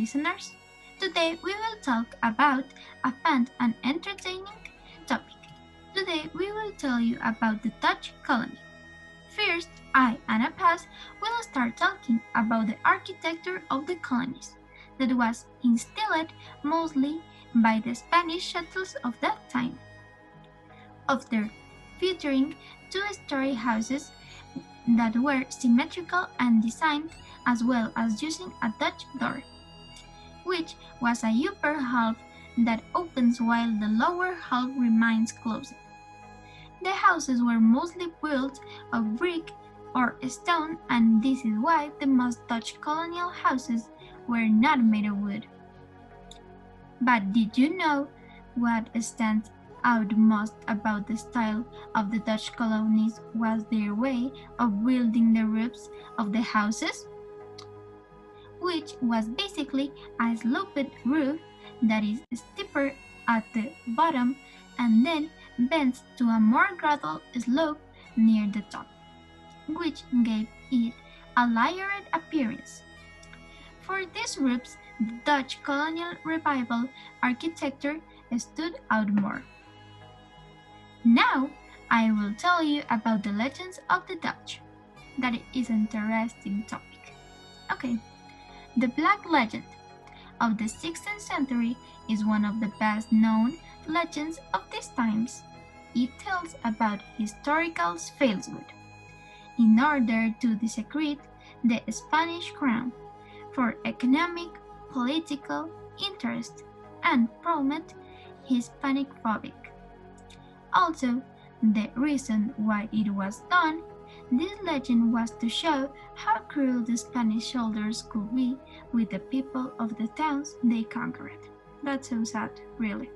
listeners. Today we will talk about a fun and entertaining topic. Today we will tell you about the Dutch colony. First, I, Anna Paz, will start talking about the architecture of the colonies that was instilled mostly by the Spanish settlers of that time. After featuring two-story houses that were symmetrical and designed as well as using a Dutch door, which was a upper half that opens while the lower half remains closed. The houses were mostly built of brick or stone, and this is why the most Dutch colonial houses were not made of wood. But did you know what stands out most about the style of the Dutch colonies was their way of building the roofs of the houses, which was basically a sloped roof that is steeper at the bottom and then bends to a more gradual slope near the top, which gave it a layered appearance. For these roofs, the Dutch colonial revival architecture stood out more. Now, I will tell you about the legends of the Dutch. That is an interesting topic. Okay, the Black Legend of the 16th century is one of the best known legends of these times. It tells about historical falsehood in order to discredit the Spanish crown for economic, political interest and promote Hispanic phobic. Also, the reason why it was done, this legend was to show how cruel the Spanish soldiers could be with the people of the towns they conquered. That's so sad, really.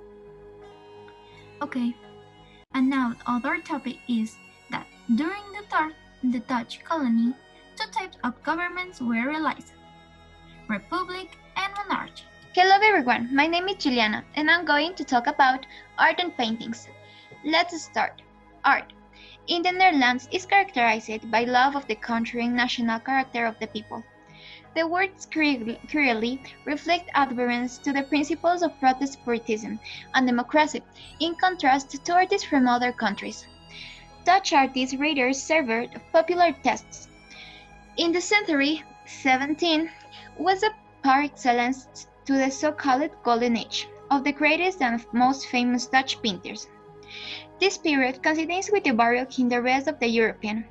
Okay, and now other topic is that during the Dutch colony, two types of governments were realized: republic and monarchy. Hello everyone, my name is Juliana and I'm going to talk about art and paintings. Let's start. Art in the Netherlands is characterized by love of the country and national character of the people. The words clearly reflect adherence to the principles of Protestantism and democracy, in contrast to artists from other countries. Dutch artists later served popular tastes. In the century 17 was a par excellence to the so-called Golden Age of the greatest and most famous Dutch painters. This period coincides with the Baroque in the rest of the European,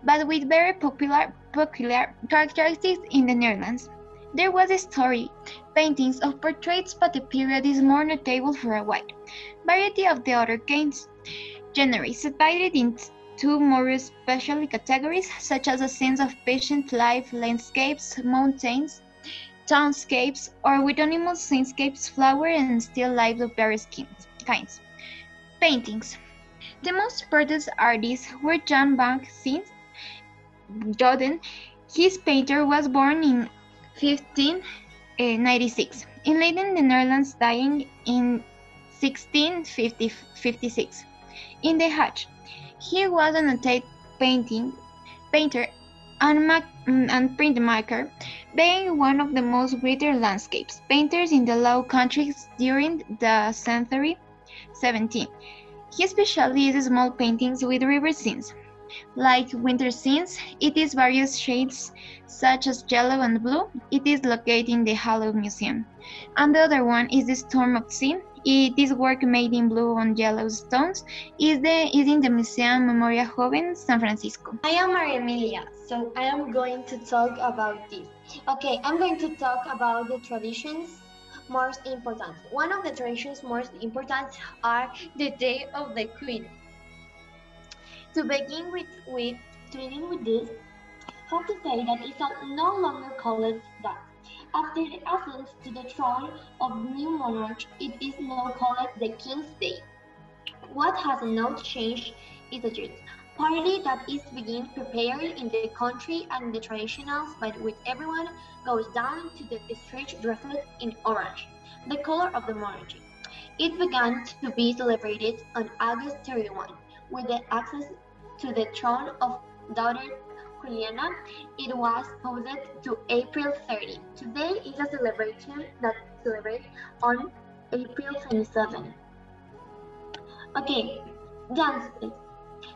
but with very popular characteristics in the Netherlands. There was a story, paintings of portraits, but the period is more notable for a wide variety of the other genres, divided into more special categories, such as the scenes of patient life, landscapes, mountains, townscapes, or with animal scenescapes, flower and still life of various kinds. Paintings. The most important artists were Jan van Sint Joden. His painter was born in 1596 in Leiden, the Netherlands, dying in 1656. In The Hague, he was a noted painter and printmaker, being one of the most greater landscapes painters in the Low Countries during the century 17. His specialty is small paintings with river scenes. Like winter scenes, it is various shades such as yellow and blue. It is located in the Halo Museum. And the other one is the Storm of Sea. It is work made in blue on yellow stones. Is in the Museum Memoria Joven, San Francisco. I am Maria Emilia, so I am going to talk about this. Okay, I'm going to talk about the traditions most important. One of the traditions most important are the Day of the Queen. To begin with this, have to say that it's no longer called that. After the ascent to the throne of the new monarch, it is now called the King's Day. What has not changed is the dress party that is being prepared in the country and the traditionals, but with everyone goes down to the street dressed in orange, the color of the monarchy. It began to be celebrated on August 31, with the access to the throne of daughter Juliana, it was posed to April 30. Today is a celebration that celebrates on April 27. Okay, dances.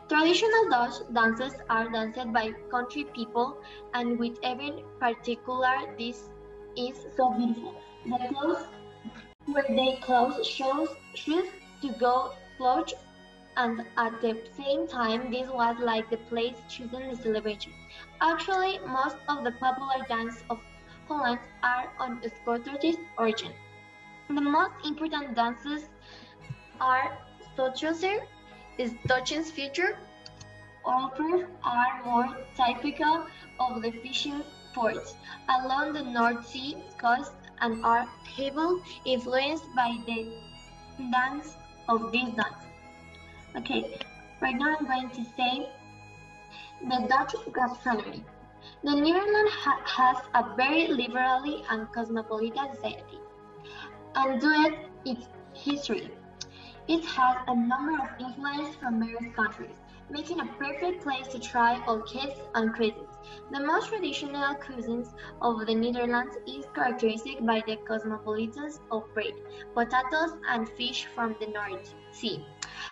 Traditional Dutch dances are danced by country people, and with every particular, this is so beautiful. The clothes where they close shoes to go clothes, and at the same time, this was like the place chosen the celebration. Actually, most of the popular dances of Holland are on Scottish origin. The most important dances are Stotscher, is Dutch's future. Offers are more typical of the fishing ports along the North Sea coast and are heavily influenced by the dance of this dance. Okay, right now I'm going to say the Dutch gastronomy. The Netherlands has a very liberally and cosmopolitan society, and due to its history, it has a number of influences from various countries, making a perfect place to try all kids and cuisines. The most traditional cuisines of the Netherlands is characterized by the cosmopolitans of bread, potatoes, and fish from the North Sea,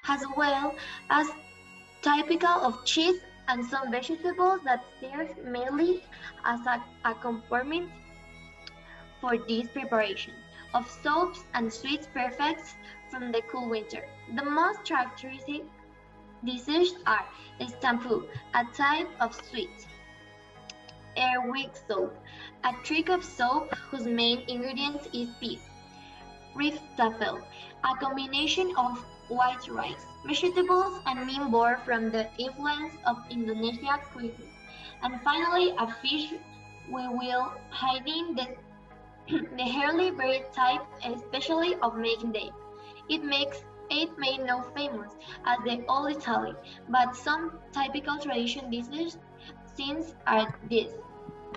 as well as typical of cheese and some vegetables that serve mainly as a accompaniment for this preparation of soaps and sweets perfect from the cool winter. The most characteristic dishes are stampu, a type of sweet, airwick soap, a trick of soap whose main ingredient is beef, riftafel, a combination of white rice, vegetables, and meat born from the influence of Indonesia cuisine, and finally a fish we will hiding the hairy bird type, especially of making day. It made no famous as the old Italy, but some typical tradition dishes since are these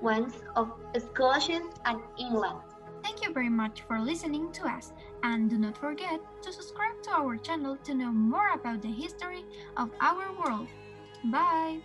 ones of Scotland and England. Thank you very much for listening to us, and do not forget to subscribe to our channel to know more about the history of our world. Bye!